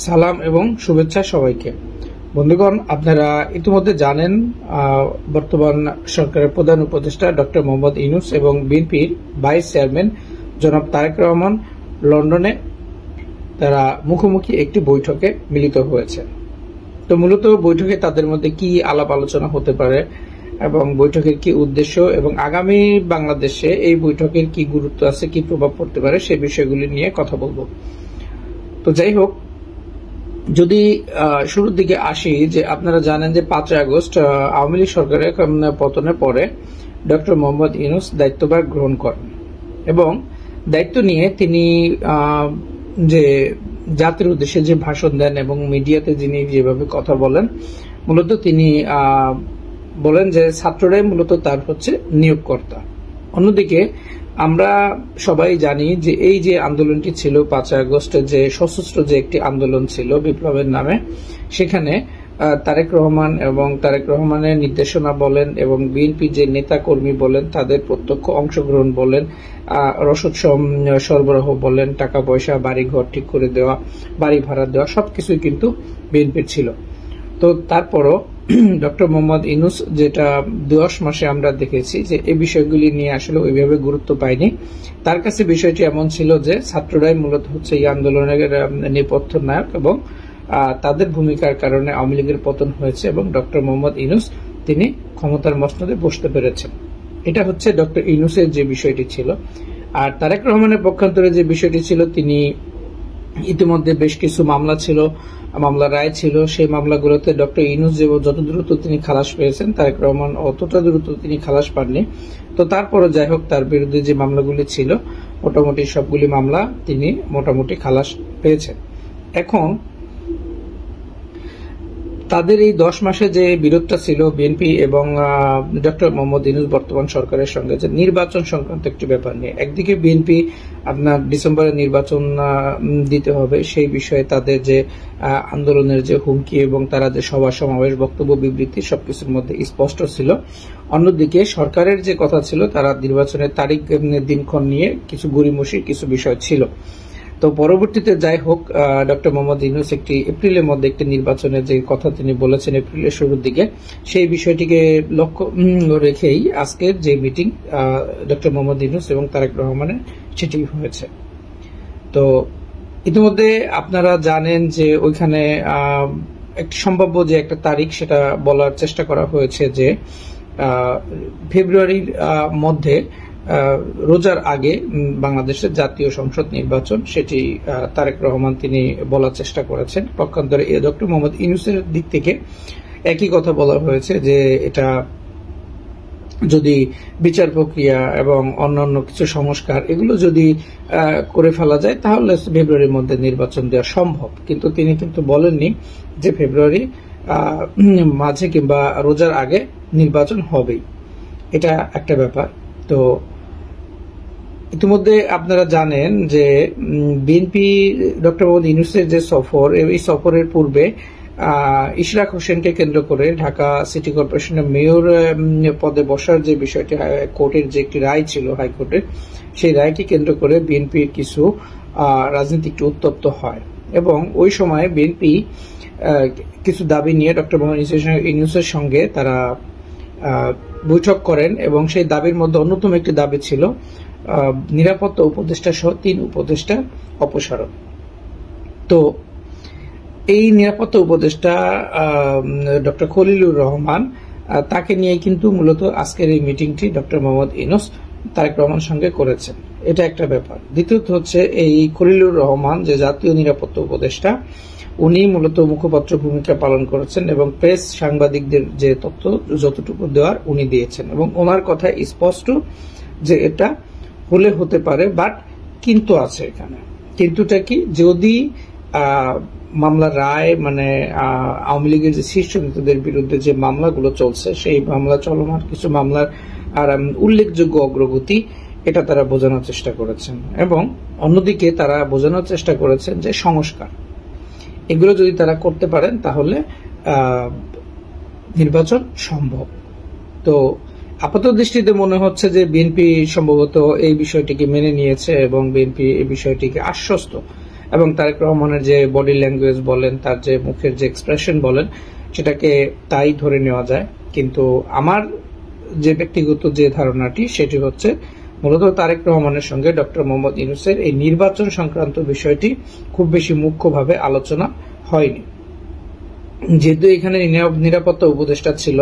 সালাম এবং শুভেচ্ছা সবাইকে। বন্ধুগণ, আপনারা ইতিমধ্যে জানেন বর্তমান সরকারের প্রধান উপদেষ্টা ডক্টর মোহাম্মদ ইউনূস এবং বিএনপির ভাইস চেয়ারম্যান জনাব তারেক রহমান লন্ডনে তারা মুখোমুখি একটি বৈঠকে মিলিত হয়েছে। তো মূলত বৈঠকে তাদের মধ্যে কি আলাপ আলোচনা হতে পারে এবং বৈঠকের কি উদ্দেশ্য এবং আগামী বাংলাদেশে এই বৈঠকের কি গুরুত্ব আছে, কি প্রভাব পড়তে পারে, সেই বিষয়গুলি নিয়ে কথা বলবো। তো যাই হোক, যদি শুরুর দিকে আসি, যে আপনারা জানেন যে 5 আগস্ট আওয়ামী লীগ সরকারের পতনের পরে ডক্টর মোহাম্মদ ইউনূস দায়িত্বভার গ্রহণ করেন এবং দায়িত্ব নিয়ে তিনি যে জাতির উদ্দেশ্যে যে ভাষণ দেন এবং মিডিয়াতে যিনি যেভাবে কথা বলেন, মূলত তিনি বলেন যে ছাত্ররাই মূলত তার হচ্ছে নিয়োগকর্তা। অন্যদিকে আমরা সবাই জানি যে এই যে আন্দোলনটি ছিল 5 আগস্টে, যে সশস্ত্র যে একটি আন্দোলন ছিল বিপ্লবের নামে, সেখানে তারেক রহমান এবং তারেক রহমানের নির্দেশনা বলেন এবং বিএনপি যে নেতা কর্মী বলেন তাদের প্রত্যক্ষ অংশগ্রহণ বলেন, রসদ সরবরাহ বলেন, টাকা পয়সা, বাড়ি ঘর ঠিক করে দেওয়া, বাড়ি ভাড়া দেওয়া, সবকিছুই কিন্তু বিএনপির ছিল। তো তারপরও ডক্টর মোহাম্মদ ইউনূস যেটা 10 মাসে আমরা দেখেছি যে এই বিষয়গুলি নিয়ে আসলে ওইভাবে গুরুত্ব পায়নি। তার কাছে বিষয়টি এমন ছিল যে ছাত্ররাই মূলত হচ্ছে এই আন্দোলনের নেপথ্য নায়ক এবং তাদের ভূমিকার কারণে আওয়ামী লীগের পতন হয়েছে এবং ডক্টর মোহাম্মদ ইউনূস তিনি ক্ষমতার মসনদে বসতে পেরেছেন। এটা হচ্ছে ডক্টর ইউনূসের যে বিষয়টি ছিল। আর তারেক রহমানের পক্ষান্তরে যে বিষয়টি ছিল, তিনি ইতিমধ্যে বেশ কিছু মামলা ছিল, মামলা রায় ছিল, সেই মামলাগুলোতে ডক্টর ইউনূস যত দ্রুত তিনি খালাস পেয়েছেন, তারেক রহমান অতটা দ্রুত তিনি খালাস পাননি। তো তারপরও যাই হোক, তার বিরুদ্ধে যে মামলাগুলি ছিল মোটামুটি সবগুলি মামলা তিনি মোটামুটি খালাস পেয়েছেন। এখন তাদের এই 10 মাসে যে বিরোধটা ছিল বিএনপি এবং ডক্টর মোহাম্মদ ইউনূস বর্তমান সরকারের সঙ্গে, যে নির্বাচন সংক্রান্ত একটি ব্যাপার নিয়ে, একদিকে বিএনপি আপনার ডিসেম্বরে নির্বাচন দিতে হবে সেই বিষয়ে তাদের যে আন্দোলনের যে হুমকি এবং তারা যে সভা সমাবেশ, বক্তব্য, বিবৃতি সবকিছুর মধ্যে স্পষ্ট ছিল। অন্যদিকে সরকারের যে কথা ছিল, তারা নির্বাচনের তারিখ দিনক্ষণ নিয়ে কিছু গড়িমসির কিছু বিষয় ছিল। তো পরবর্তীতে যাই হোক, ডক্টর মোহাম্মদ ইউনূস একটি এপ্রিলের মধ্যে একটি নির্বাচনের যে কথা তিনি বলেছেন এপ্রিলের শুরুর দিকে, সেই বিষয়টিকে লক্ষ্য রেখেই আজকের যে মিটিং ডক্টর মোহাম্মদ ইউনূস এবং তারেক রহমানের, সেটি হয়েছে। তো ইতিমধ্যে আপনারা জানেন যে ওইখানে একটি সম্ভাব্য যে একটা তারিখ, সেটা বলার চেষ্টা করা হয়েছে যে ফেব্রুয়ারির মধ্যে, রোজার আগে বাংলাদেশের জাতীয় সংসদ নির্বাচন, সেটি তারেক রহমান তিনি বলার চেষ্টা করেছেন। পক্ষান্তরে ডক্টর মোহাম্মদ ইউনূসের দিক থেকে একই কথা বলা হয়েছে যে এটা যদি বিচার প্রক্রিয়া এবং অন্যান্য কিছু সংস্কার এগুলো যদি করে ফেলা যায় তাহলে ফেব্রুয়ারির মধ্যে নির্বাচন দেওয়া সম্ভব। কিন্তু তিনি কিন্তু বলেননি যে ফেব্রুয়ারি মাঝে কিংবা রোজার আগে নির্বাচন হবেই। এটা একটা ব্যাপার। তো ইতিমধ্যে আপনারা জানেন যে বিএনপি ডক্টর মোহাম্মদ ইউনূসের যে সফর, এই সফরের পূর্বে ইশরাক হোসেনকে কেন্দ্র করে ঢাকা সিটি কর্পোরেশনের মেয়র পদে বসার যে বিষয়টি, কোর্টের যে একটি রায় ছিল হাইকোর্টের, সেই রায়কে কেন্দ্র করে বিএনপির কিছু রাজনীতি একটু উত্তপ্ত হয় এবং ওই সময় বিএনপি কিছু দাবি নিয়ে ডক্টর মোহাম্মদ ইউনূসের সঙ্গে তারা বৈঠক করেন এবং সেই দাবির মধ্যে অন্যতম একটি দাবি ছিল নিরাপত্তা উপদেষ্টা সহ 3 উপদেষ্টার অপসারণ। তো এই নিরাপত্তা উপদেষ্টা ডক্টর খলিলুর রহমান, তাকে নিয়ে কিন্তু মূলত আজকের এই মিটিংটি ডক্টর মোহাম্মদ ইউনূস তারেক রহমান সঙ্গে করেছেন। এটা একটা ব্যাপার। দ্বিতীয়ত হচ্ছে, এই খলিলুর রহমান যে জাতীয় নিরাপত্তা উপদেষ্টা, উনি মূলত মুখপাত্র ভূমিকা পালন করেছেন এবং প্রেস সাংবাদিকদের যে তথ্য যতটুকু দেওয়ার উনি দিয়েছেন এবং ওনার কথা স্পষ্ট যে এটা হলে হতে পারে, বাট কিন্তু আছে এখানে। কিন্তুটা কি, যদি মামলার রায়, মানে আওয়ামী লীগের যে শীর্ষ নেতাদের বিরুদ্ধে যে মামলাগুলো চলছে, সেই মামলা চলমান কিছু মামলার আর উল্লেখযোগ্য অগ্রগতি, এটা তারা বোঝানোর চেষ্টা করেছেন এবং অন্যদিকে তারা বোঝানোর চেষ্টা করেছেন যে সংস্কার, এগুলো যদি তারা করতে পারেন তাহলে নির্বাচন সম্ভব। তো আপাত দৃষ্টিতে মনে হচ্ছে যে বিএনপি সম্ভবত এই বিষয়টিকে মেনে নিয়েছে এবং বিএনপি এই বিষয়টিকে আশ্বস্ত এবং তারেক রহমানের যে বডি ল্যাঙ্গুয়েজ বলেন, তার যে মুখের যে এক্সপ্রেশন বলেন, সেটাকে তাই ধরে নেওয়া যায়। কিন্তু আমার যে ব্যক্তিগত যে ধারণাটি সেটি হচ্ছে মূলত তারেক রহমানের সঙ্গে ডক্টর মোহাম্মদ ইউনূসের এই নির্বাচন সংক্রান্ত বিষয়টি খুব বেশি মুখ্যভাবে আলোচনা হয়নি। যেহেতু এখানে নিরাপত্তা উপদেষ্টা ছিল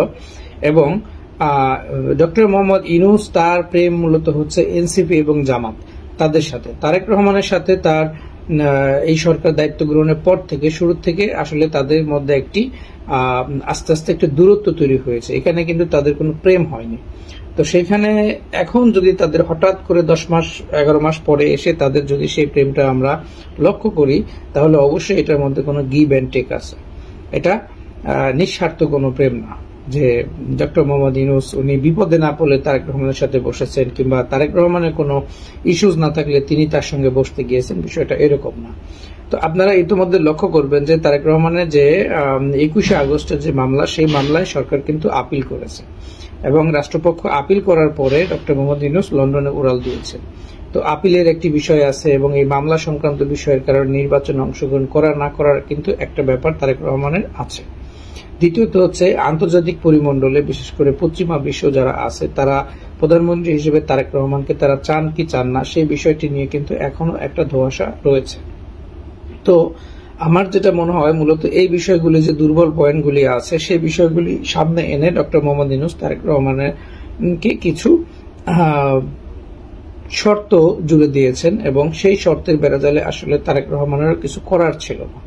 এবং ডক্টর মোহাম্মদ ইউনূস তার প্রেম মূলত হচ্ছে এনসিপি এবং জামাত, তাদের সাথে। তারেক রহমানের সাথে তার এই সরকার দায়িত্ব গ্রহণের পর থেকে শুরু থেকে আসলে তাদের মধ্যে একটি আস্তে আস্তে একটি দূরত্ব তৈরি হয়েছে। এখানে কিন্তু তাদের কোনো প্রেম হয়নি। তো সেখানে এখন যদি তাদের হঠাৎ করে 10 মাস 11 মাস পরে এসে তাদের যদি সেই প্রেমটা আমরা লক্ষ্য করি, তাহলে অবশ্যই এটার মধ্যে কোনো গিভ অ্যান্ড টেক আছে। এটা নিঃস্বার্থ কোনো প্রেম না যে ডক্টর মোহাম্মদ ইউনূস উনি বিপদে না পড়লে তারেক রহমানের সাথে বসেছেন, কিংবা তারেক রহমানের কোনো ইস্যুজ না থাকলে তিনি তার সঙ্গে বসতে গিয়েছেন, বিষয়টা এরকম না। তো আপনারা ইতিমধ্যে লক্ষ্য করবেন যে তারেক রহমানের যে 21শে আগস্টের যে মামলা, সেই মামলায় সরকার কিন্তু আপিল করেছে এবং রাষ্ট্রপক্ষ আপিল করার পরে ডক্টর মোহাম্মদ ইউনূস লন্ডনে উড়াল দিয়েছেন। তো আপিলের একটি বিষয় আছে এবং এই মামলা সংক্রান্ত বিষয়ের কারণে নির্বাচনে অংশগ্রহণ করা না করার কিন্তু একটা ব্যাপার তারেক রহমানের আছে। দ্বিতীয়ত হচ্ছে আন্তর্জাতিক পরিমণ্ডলে বিশেষ করে পশ্চিমা বিশ্ব যারা আছে তারা প্রধানমন্ত্রী হিসেবে তারেক রহমানকে তারা চান কি চান না সেই বিষয়টি নিয়ে কিন্তু এখনো একটা ধোঁয়াশা রয়েছে। তো আমার যেটা মনে হয় মূলত এই বিষয়গুলি যে দুর্বল পয়েন্টগুলি আছে সেই বিষয়গুলি সামনে এনে ডক্টর মোহাম্মদ ইউনূস তারেক রহমানের কিছু শর্ত জুড়ে দিয়েছেন এবং সেই শর্তের বেড়াজালে আসলে তারেক রহমানের কিছু করার ছিল না,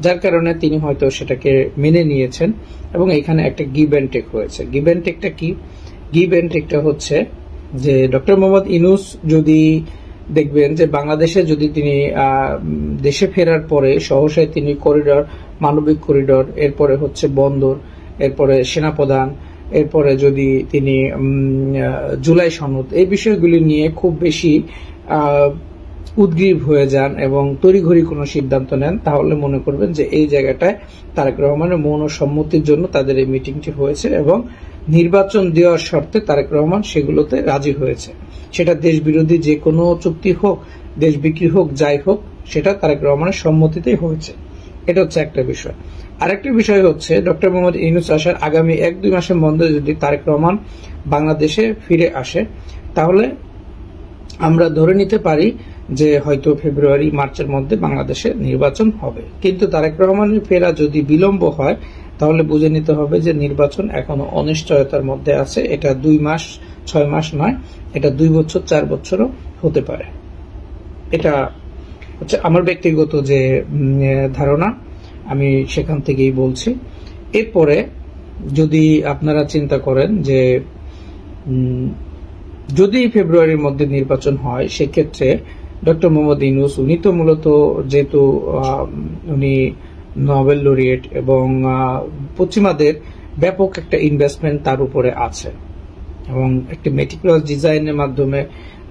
যার কারণে তিনি হয়তো সেটাকে মেনে নিয়েছেন এবং এখানে একটা গিভ অ্যান্ড টেক হয়েছে। গিভ অ্যান্ড টেকটা কি? গিভ অ্যান্ড টেকটা হচ্ছে যে ডক্টর মোহাম্মদ ইউনূস যদি দেখবেন যে বাংলাদেশে যদি তিনি দেশে ফেরার পরে সহসায় তিনি করিডর, মানবিক করিডর, এরপরে হচ্ছে বন্দর, এরপরে সেনাপ্রধান, এরপরে যদি তিনি জুলাই সনদ, এই বিষয়গুলি নিয়ে খুব বেশি উদ্গ্রীব হয়ে যান এবং তড়িঘড়ি কোনো সিদ্ধান্ত নেন, তাহলে মনে করবেন যে এই জায়গাটায় তারেক রহমানের মৌন সম্মতির জন্য তাদের এই মিটিংটি হয়েছে এবং নির্বাচন দেওয়ার শর্তে তারেক রহমান সেগুলোতে রাজি হয়েছে। সেটা দেশ বিরোধী যে কোনো চুক্তি হোক, দেশ বিক্রি হোক, যাই হোক, সেটা তারেক রহমানের সম্মতিতেই হয়েছে। এটা হচ্ছে একটা বিষয়। আরেকটি বিষয় হচ্ছে ডক্টর মোহাম্মদ ইউনূস আসার আগামী 1-2 মাসের মধ্যে যদি তারেক রহমান বাংলাদেশে ফিরে আসে, তাহলে আমরা ধরে নিতে পারি যে হয়তো ফেব্রুয়ারি মার্চের মধ্যে বাংলাদেশে নির্বাচন হবে। কিন্তু তারেক রহমানের ফেরা যদি বিলম্ব হয়, তাহলে বুঝে নিতে হবে যে নির্বাচন এখনো অনিশ্চয়তার মধ্যে আছে। এটা 2 মাস 6 মাস নয়, এটা 2 বছর 4 বছরও হতে পারে। এটা হচ্ছে আমার ব্যক্তিগত যে ধারণা, আমি সেখান থেকেই বলছি। এরপরে যদি আপনারা চিন্তা করেন যে যদি ফেব্রুয়ারির মধ্যে নির্বাচন হয়, সেক্ষেত্রে ডক্টর মোহাম্মদ ইউনূস উনি তো মূলত যেহেতু উনি নোবেল লরিয়েট এবং পশ্চিমাদের ব্যাপক একটা ইনভেস্টমেন্ট তার উপরে আছে এবং একটি মেটিকুলাস ডিজাইনের মাধ্যমে,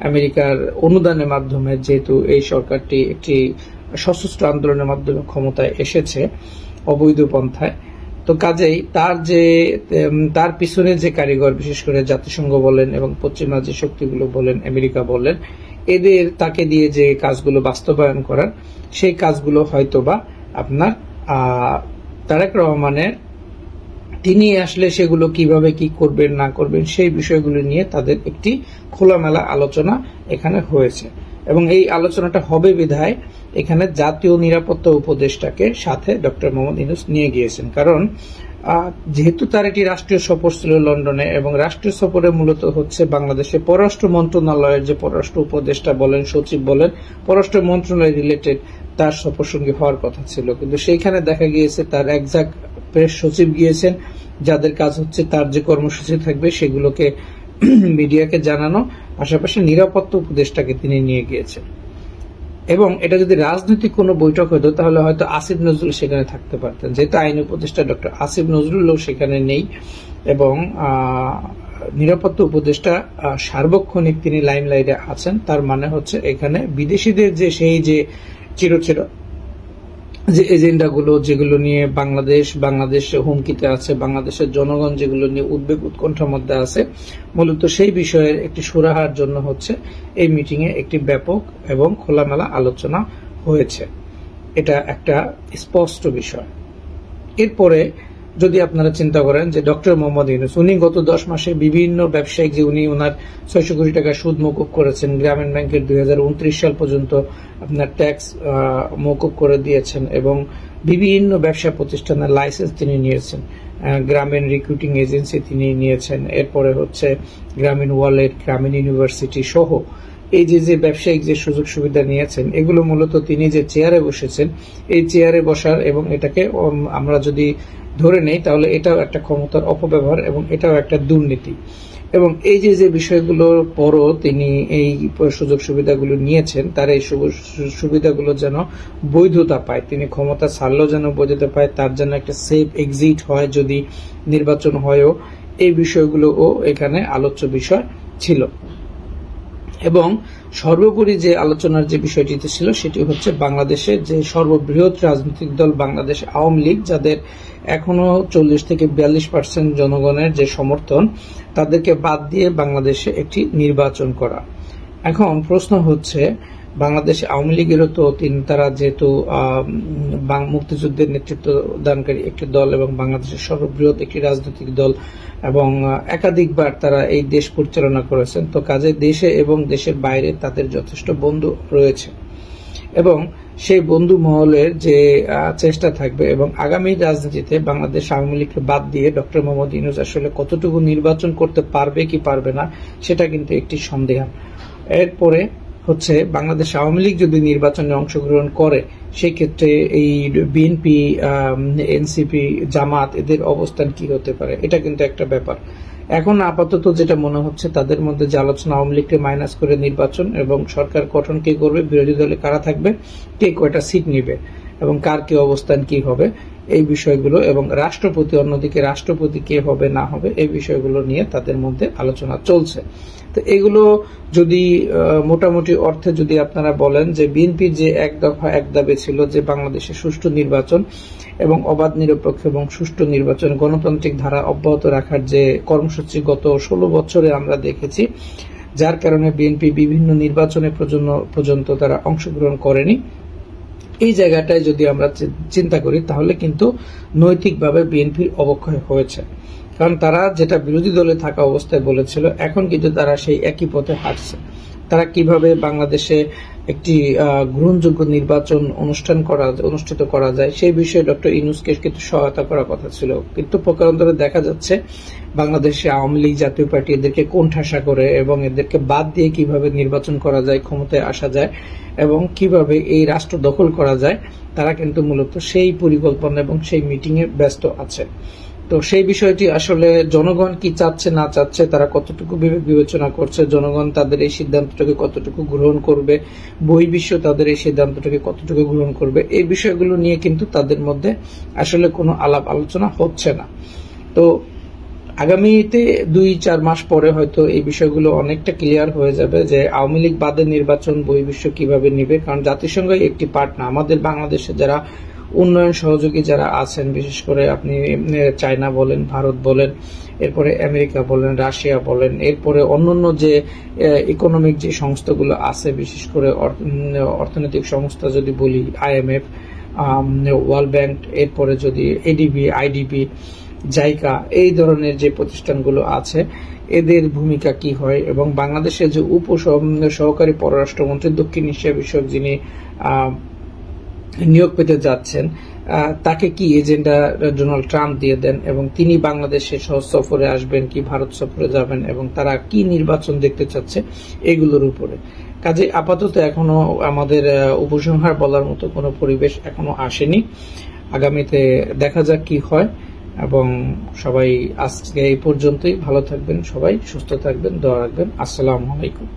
আমেরিকার অনুদানের মাধ্যমে যেহেতু এই সরকারটি একটি সশস্ত্র আন্দোলনের মাধ্যমে ক্ষমতায় এসেছে অবৈধ পন্থায়, তো কাজেই তার পিছনে যে কারিগর, বিশেষ করে জাতিসংঘ বলেন এবং পশ্চিমা যে শক্তিগুলো বলেন, আমেরিকা বলেন, এদের তাকে দিয়ে যে কাজগুলো বাস্তবায়ন করার, সেই কাজগুলো হয়তোবা আপনার তারেক রহমানের তিনি আসলে সেগুলো কিভাবে কি করবেন না করবেন সেই বিষয়গুলো নিয়ে তাদের একটি খোলামেলা আলোচনা এখানে হয়েছে এবং এই আলোচনাটা হবে বিধায় এখানে জাতীয় নিরাপত্তা উপদেষ্টাকে সাথে ডক্টর মোহাম্মদ ইউনূস নিয়ে গিয়েছেন। কারণ যেহেতু তার একটি রাষ্ট্রীয় সফর ছিল লন্ডনে এবং রাষ্ট্রীয় সফরে মূলত হচ্ছে বাংলাদেশের পররাষ্ট্র মন্ত্রণালয়ের যে পররাষ্ট্র উপদেষ্টা বলেন, সচিব বলেন, পররাষ্ট্র মন্ত্রণালয় রিলেটেড তার সফরসঙ্গী হওয়ার কথা ছিল, কিন্তু সেইখানে দেখা গিয়েছে তার একজাক্ট প্রেস সচিব গিয়েছেন, যাদের কাজ হচ্ছে তার যে কর্মসূচি থাকবে সেগুলোকে মিডিয়াকে জানানো, পাশাপাশি নিরাপত্তা উপদেষ্টাকে তিনি নিয়ে গিয়েছেন। এবং এটা যদি রাজনৈতিক কোনো বৈঠক হতো তাহলে হয়তো আসিফ নজরুল সেখানে থাকতে পারতেন, যেহেতু আইন উপদেষ্টা ডক্টর আসিফ নজরুলও সেখানে নেই এবং নিরাপত্তা উপদেষ্টা সার্বক্ষণিক তিনি লাইমলাইটে আছেন। তার মানে হচ্ছে এখানে বিদেশিদের যে সেই যে চিরচির যে এজেন্ডাগুলো যেগুলো নিয়ে বাংলাদেশ হুমকিতে আছে, বাংলাদেশের জনগণ যেগুলো নিয়ে উদ্বেগ উৎকণ্ঠার মধ্যে আছে, মূলত সেই বিষয়ের একটি সুরাহার জন্য হচ্ছে এই মিটিং এ একটি ব্যাপক এবং খোলামেলা আলোচনা হয়েছে, এটা একটা স্পষ্ট বিষয়। এরপরে যদি আপনারা চিন্তা করেন যে ডক্টর মোহাম্মদ ইউনূস উনি গত 10 মাসে বিভিন্ন ব্যবসায়িক যে উনি ওনার 600 কোটি টাকা সুদ মওকুফ করেছেন, গ্রামীণ ব্যাংকের 2029 সাল পর্যন্ত আপনার ট্যাক্স মওকুফ করে দিয়েছেন এবং বিভিন্ন ব্যবসা প্রতিষ্ঠানের লাইসেন্স তিনি নিয়েছেন, গ্রামীণ রিক্রুটিং এজেন্সি তিনি নিয়েছেন, এরপরে হচ্ছে গ্রামীণ ওয়ালেট, গ্রামীণ ইউনিভার্সিটি সহ এই যে ব্যবসায়িক যে সুযোগ সুবিধা নিয়েছেন, এগুলো মূলত তিনি যে চেয়ারে বসেছেন, এই চেয়ারে বসার এবং এটাকে আমরা যদি ধরে নেই তাহলে এটাও একটা ক্ষমতার অপব্যবহার এবং এটাও একটা দুর্নীতি। এবং এই যে বিষয়গুলোর পরও তিনি এই সুযোগ সুবিধাগুলো নিয়েছেন, তার এই সুবিধাগুলো যেন বৈধতা পায়, তিনি ক্ষমতা ছাড়লেও যেন বৈধতা পায়, তার যেন একটা সেফ এক্সিট হয় যদি নির্বাচন হয়ও, এই বিষয়গুলোও এখানে আলোচ্য বিষয় ছিল। এবং সর্বোপরি যে আলোচনার যে বিষয়টিতে ছিল সেটি হচ্ছে বাংলাদেশে যে সর্ববৃহৎ রাজনৈতিক দল বাংলাদেশ আওয়ামী লীগ, যাদের এখনো 40 থেকে 42% জনগণের যে সমর্থন, তাদেরকে বাদ দিয়ে বাংলাদেশে একটি নির্বাচন করা। এখন প্রশ্ন হচ্ছে বাংলাদেশ আওয়ামী লীগেরও তো তারা যেহেতু মুক্তিযুদ্ধের নেতৃত্ব দানকারী একটি দল এবং বাংলাদেশের সর্ববৃহৎ একটি রাজনৈতিক দল এবং একাধিকবার তারা এই দেশ পরিচালনা করেছেন, তো কাজে দেশে এবং দেশের বাইরে তাদের যথেষ্ট বন্ধু রয়েছে এবং সেই বন্ধু মহলের যে চেষ্টা থাকবে এবং আগামী রাজনীতিতে বাংলাদেশ আওয়ামী লীগকে বাদ দিয়ে ডক্টর মোহাম্মদ ইউনূস আসলে কতটুকু নির্বাচন করতে পারবে কি পারবে না সেটা কিন্তু একটি সন্দেহ। এরপরে হচ্ছে বাংলাদেশ আওয়ামী লীগ যদি নির্বাচনে অংশগ্রহণ করে সেই ক্ষেত্রে এই বিএনপি, এনসিপি, জামাত এদের অবস্থান কি হতে পারে, এটা কিন্তু একটা ব্যাপার। এখন আপাতত যেটা মনে হচ্ছে তাদের মধ্যে যে আলোচনা, আওয়ামী লীগকে মাইনাস করে নির্বাচন এবং সরকার গঠন কে করবে, বিরোধী দলে কারা থাকবে, কে কয়টা সিট নিবে এবং কার কি অবস্থান কি হবে, এই বিষয়গুলো এবং রাষ্ট্রপতি, অন্যদিকে রাষ্ট্রপতি কে হবে না হবে, এই বিষয়গুলো নিয়ে তাদের মধ্যে আলোচনা চলছে। তো এগুলো যদি মোটামুটি অর্থে যদি আপনারা বলেন যে বিএনপির যে এক দফা এক দাবি ছিল যে বাংলাদেশে সুষ্ঠু নির্বাচন এবং অবাধ নিরপেক্ষ এবং সুষ্ঠু নির্বাচন, গণতান্ত্রিক ধারা অব্যাহত রাখার যে কর্মসূচি গত 16 বছরে আমরা দেখেছি, যার কারণে বিএনপি বিভিন্ন নির্বাচনে পর্যন্ত তারা অংশগ্রহণ করেনি, এই জায়গাটায় যদি আমরা চিন্তা করি তাহলে কিন্তু নৈতিকভাবে বিএনপির অবক্ষয় হয়েছে। কারণ তারা যেটা বিরোধী দলে থাকা অবস্থায় বলেছিল, এখন কিন্তু তারা সেই একই পথে হাঁটছে। তারা কিভাবে বাংলাদেশে একটি গ্রহণযোগ্য নির্বাচন অনুষ্ঠিত করা যায় সেই বিষয়ে ডক্টর ইউনূসকে কিন্তু সহায়তা করার কথা ছিল, কিন্তু পক্ষান্তরে দেখা যাচ্ছে বাংলাদেশে আওয়ামী লীগ, জাতীয় পার্টি এদেরকে কোণঠাসা করে এবং এদেরকে বাদ দিয়ে কিভাবে নির্বাচন করা যায়, ক্ষমতায় আসা যায় এবং কিভাবে এই রাষ্ট্র দখল করা যায়, তারা কিন্তু মূলত সেই পরিকল্পনা এবং সেই মিটিং এ ব্যস্ত আছে। তো সেই বিষয়টি আসলে জনগণ কি চাচ্ছে না চাচ্ছে, তারা কতটুকু বিবেচনা করছে, জনগণ তাদের এই সিদ্ধান্তটাকে কতটুকু গ্রহণ করবে, বহির্বিশ্ব তাদের এই সিদ্ধান্তটাকে কতটুকু গ্রহণ করবে, এই বিষয়গুলো নিয়ে কিন্তু তাদের মধ্যে আসলে কোনো আলাপ আলোচনা হচ্ছে না। তো আগামীতে 2-4 মাস পরে হয়তো এই বিষয়গুলো অনেকটা ক্লিয়ার হয়ে যাবে যে আওয়ামী লীগ বাদের নির্বাচন বহির্বিশ্ব কিভাবে নিবে। কারণ জাতিসংঘ একটি পার্ট না, আমাদের বাংলাদেশে যারা উন্নয়ন সহযোগী যারা আছেন, বিশেষ করে আপনি চায়না বলেন, ভারত বলেন, এরপরে আমেরিকা বলেন, রাশিয়া বলেন, এরপরে অন্যান্য যে ইকোনমিক যে সংস্থাগুলো আছে, বিশেষ করে অর্থনৈতিক সংস্থা যদি বলি, IMF, ওয়ার্ল্ড ব্যাংক, এরপরে যদি ADB, IDB, জাইকা, এই ধরনের যে প্রতিষ্ঠানগুলো আছে এদের ভূমিকা কি হয় এবং বাংলাদেশের যে সহকারী পররাষ্ট্রমন্ত্রী দক্ষিণ এশিয়া বিষয়ক যিনি নিয়োগ পেতে যাচ্ছেন, তাকে কি এজেন্ডা ডোনাল্ড ট্রাম্প দিয়ে দেন এবং তিনি বাংলাদেশে সফরে আসবেন কি ভারত সফরে যাবেন এবং তারা কি নির্বাচন দেখতে চাচ্ছে, এগুলোর উপরে। কাজে আপাতত এখনো আমাদের উপসংহার বলার মতো কোনো পরিবেশ এখনো আসেনি। আগামীতে দেখা যাক কি হয় এবং সবাই আজকে এই পর্যন্তই। ভালো থাকবেন, সবাই সুস্থ থাকবেন, দোয়া রাখবেন। আসসালামু আলাইকুম।